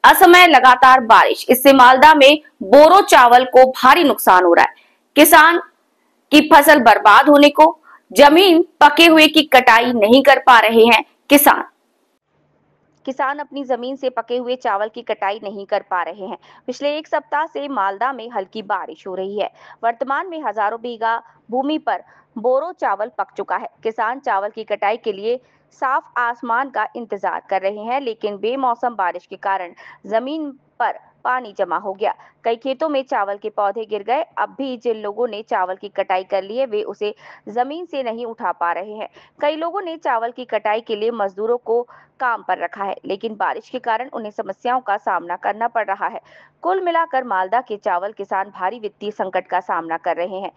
असमय लगातार बारिश, इससे मालदा में बोरो चावल को भारी नुकसान हो रहा है। किसान की फसल बर्बाद होने को, जमीन पके हुए की कटाई नहीं कर पा रहे हैं। किसान अपनी जमीन से पके हुए चावल की कटाई नहीं कर पा रहे हैं। पिछले एक सप्ताह से मालदा में हल्की बारिश हो रही है। वर्तमान में हजारों बीघा भूमि पर बोरो चावल पक चुका है। किसान चावल की कटाई के लिए साफ आसमान का इंतजार कर रहे हैं, लेकिन बेमौसम बारिश के कारण जमीन पर पानी जमा हो गया। कई खेतों में चावल के पौधे गिर गए। अब भी जिन लोगों ने चावल की कटाई कर ली है, वे उसे जमीन से नहीं उठा पा रहे हैं। कई लोगों ने चावल की कटाई के लिए मजदूरों को काम पर रखा है, लेकिन बारिश के कारण उन्हें समस्याओं का सामना करना पड़ रहा है। कुल मिलाकर मालदा के चावल किसान भारी वित्तीय संकट का सामना कर रहे हैं।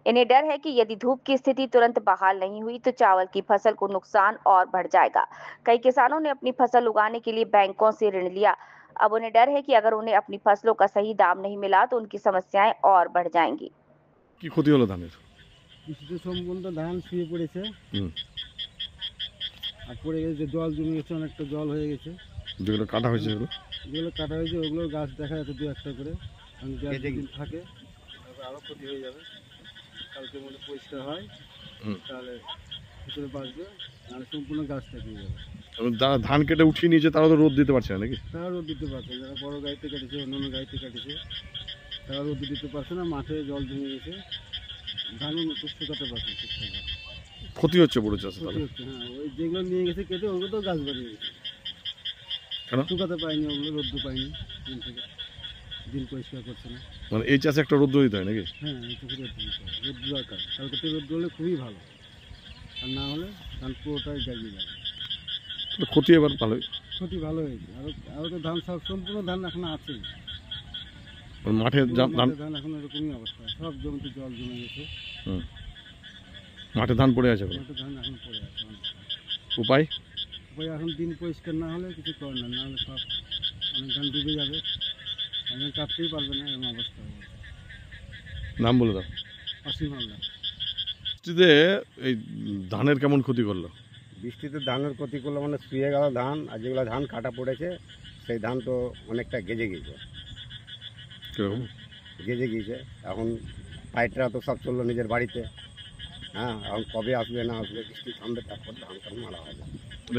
इन्हें डर है कि यदि धूप की स्थिति तुरंत बहाल नहीं हुई तो चावल की फसल को नुकसान और बढ़ जाएगा। कई किसानों ने अपनी फसल उगाने के लिए बैंकों से ऋण लिया। अब उन्हें डर है कि अगर उन्हें अपनी फसलों का सही दाम नहीं मिला तो उनकी समस्याएं और बढ़ जाएंगी। কি ক্ষতি হলো ধানের? কিছুটা সম্পূর্ণ ধান শুয়ে পড়েছে আর পড়ে গেছে, জল জমে গেছে, অনেকটা জল হয়ে গেছে। যেগুলো কাটা হয়েছে যেগুলো কাটা হয়েছে ওগুলো গাছ দেখা যাচ্ছে দু একটা করে, দিন থাকে তারপর আরও ক্ষতি হয়ে যাবে। কালকে মধ্যে পরিষ্কার হয় তাহলে ভিতরে বাঁচবে, আর সম্পূর্ণ গাছটা পেয়ে যাবে। যারা ধান কেটে উঠিয়ে নিয়েছে তারা তো রোদ দিতে পারছে না নাকি? তারা রোদ দিতে পারছে, যারা বড় গাড়িতে কেটেছে, অন্যান্য গাড়িতে কেটেছে, তারা রোদ দিতে পারছে না। মাঠে জল জমে গেছে, ধানও শুকাতে পারছে ঠিকঠাক। ক্ষতি হচ্ছে বড় চাষে তাহলে? হ্যাঁ, ওই যেগুলো নিয়ে গেছে কেটে ওগুলো তো গাছ বাড়িয়ে গেছে, শুকাতে পায়নি, ওগুলো রোদ্দু পায়নি দিন থেকে দিন, পরিষ্কার করছে না। মানে এই চাষে একটা রোদ্দু দিতে হয় নাকি? হ্যাঁ, এই চাষে রোদ্দু দরকার। কালকে রোদ্দু হলে খুবই ভালো, আর না হলে ধান পুরোটাই জাগিয়ে যাবে। ক্ষতি এবার ভালোই, ক্ষতি ভালো হয়েছে। আরও তো ধান সব সম্পূর্ণ ধান এখন আছে মাঠে, ধান এখন এরকমই অবস্থা, সব জমিতে জল জমে গেছে। মাঠে ধান পড়ে আছে, মাঠে ধান এখন পড়ে আছে। উপায় এখন দিন পরিষ্কার না হলে কিছু করে না, নাহলে সব অনেক ধান ডুবে যাবে, এখন কাটতেই পারবে না, এরকম অবস্থা হয়ে গেছে। নাম বলে দাও। অসীম হালদার। বৃষ্টিতে এই ধানের কেমন ক্ষতি করলো? বৃষ্টিতে ধানের ক্ষতি করলো মানে শুয়ে গেল ধান, আর যেগুলো ধান কাটা পড়েছে সেই ধান তো অনেকটা গেজে গিয়েছে। কীরকম গেজে গিয়েছে? এখন পাইটরা তো সব চললো নিজের বাড়িতে। হ্যাঁ, এখন কবে আসবে না আসবে, বৃষ্টি থামবে, তারপর ধান টান মারা হবে।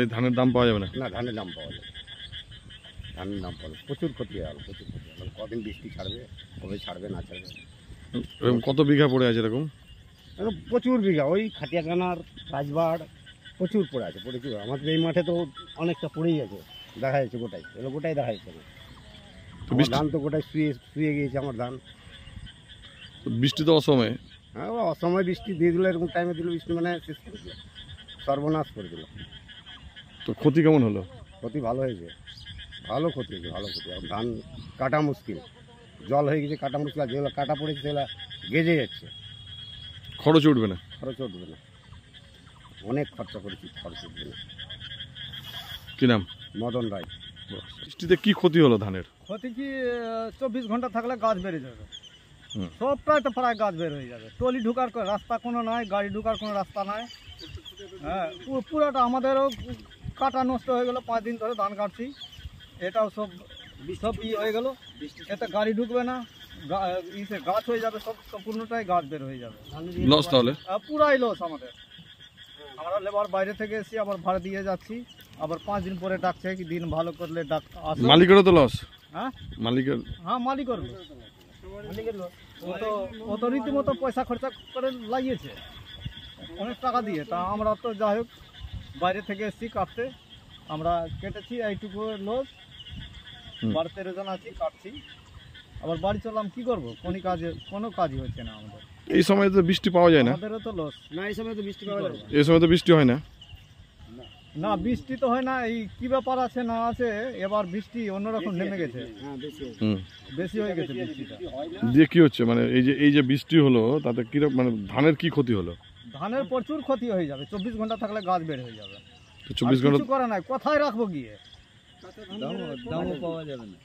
এই ধানের দাম পাওয়া যাবে না? না, ধানের দাম পাওয়া যাবে, ধানের দাম পাওয়া যাবে। প্রচুর ক্ষতি হয়ে গেল, প্রচুর ক্ষতি হয়ে গেল। কদিন বৃষ্টি ছাড়বে, কবে ছাড়বে না ছাড়বে। কত বিঘা পড়ে আছে এরকম? প্রচুর বিঘা, ওই খাটিয়াখানার রাজবাড় প্রচুর পড়ে আছে, প্রচুর। আমাদের এই মাঠে তো অনেকটা পড়েই আছে, দেখা যাচ্ছে গোটাই, এগুলো গোটাই দেখা যাচ্ছে না। ধান তো গোটাই শুয়ে গিয়েছে আমার ধান। বৃষ্টি তো অসময়ে। হ্যাঁ, অসময় বৃষ্টি দিয়ে দিল, এরকম টাইমে দিল বৃষ্টি, মানে শেষ করে দিল, সর্বনাশ করে দিল। তো ক্ষতি কেমন হলো? ক্ষতি ভালো হয়েছে, ভালো ক্ষতি হয়েছে, ভালো ক্ষতি। এখন ধান কাটা মুশকিল, জল হয়ে গেছে, কাটা মুশকিল। যেগুলো কাটা পড়েছে সেগুলো গেজে যাচ্ছে। খরচ উঠবে না? খরচ উঠবে না, অনেক খরচা করেছি, খরচ উঠবে না। কি নাম? মদন রায়। বৃষ্টিতে কি ক্ষতি হলো ধানের? ক্ষতি কি, 24 ঘন্টা থাকলে গাছ বেড়ে যাবে, সবটাই তো প্রায় গাছ বের হয়ে যাবে। টলি ঢুকার রাস্তা কোনো নাই, গাড়ি ঢুকার কোনো রাস্তা নাই। হ্যাঁ, পুরোটা আমাদেরও কাটা নষ্ট হয়ে গেল। 5 দিন ধরে ধান কাটছি, এটাও সব হয়ে গেল। এতে গাড়ি ঢুকবে না, গাছ হয়ে যাবে, সব সম্পূর্ণটাই গাছ বের হয়ে যাবে। লস তাহলে? পুরাই লস আমাদের। আমরা লেবার বাইরে থেকে এসে আবার ভাড়া দিয়ে যাচ্ছি, আবার 5 দিন পরে ডাকছে কি দিন ভালো করলে আসো। মালিকেরও তো লস? হ্যাঁ, মালিকের? হ্যাঁ, মালিকের লস। ও তো রীতিমতো পয়সা খরচা করে লাগিয়েছে, অনেক টাকা দিয়ে। তা আমরা তো যাই হোক বাইরে থেকে এসেছি কাটতে, আমরা কেটেছি এইটুকু লস। 12-13 জন আছি, কাটছি, আবার বাড়ি চললাম। কি করবো, কোনো কাজই হচ্ছে না আমাদের। এই সময় তো বৃষ্টি পাওয়া যায় না? আমাদেরও তো লস না, এই সময় তো বৃষ্টি পাওয়া যায় না। এই সময় তো বৃষ্টি হয় না? না, বৃষ্টি তো হয় না। এই কি ব্যাপার আছে না আছে, এবার বৃষ্টি অন্যরকম নেমে গেছে, বেশি হয়ে গেছে বৃষ্টিটা। দিয়ে কি হচ্ছে, মানে এই যে বৃষ্টি হলো তাতে কিরকম, মানে ধানের কি ক্ষতি হলো? ধানের প্রচুর ক্ষতি হয়ে যাবে। 24 ঘন্টা থাকলে গাছ বের হয়ে যাবে। 24 ঘন্টা কিছু করা নাই, কোথায় রাখবো গিয়ে, দামও পাওয়া যাবে না।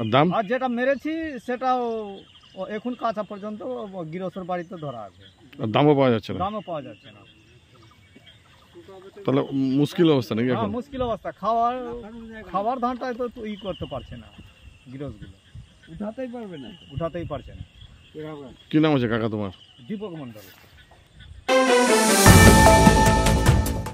আর দাম? আর যেটা মেরেছি সেটাও এখন কাঁচা পর্যন্ত গৃহস্থর বাড়িতে ধরা আছে, আর দামও পাওয়া যাচ্ছে না? দামও পাওয়া যাচ্ছে না। তাহলে মুশকিল অবস্থা নাকি হ্যাঁ এখন? মুশকিল অবস্থা, খাবার ধানটাই তো করতে পারছে না, গৃহস্থগুলো উঠাতেই পারছে না। কি নাম আছে কাকা তোমার? দীপক মন্ডল।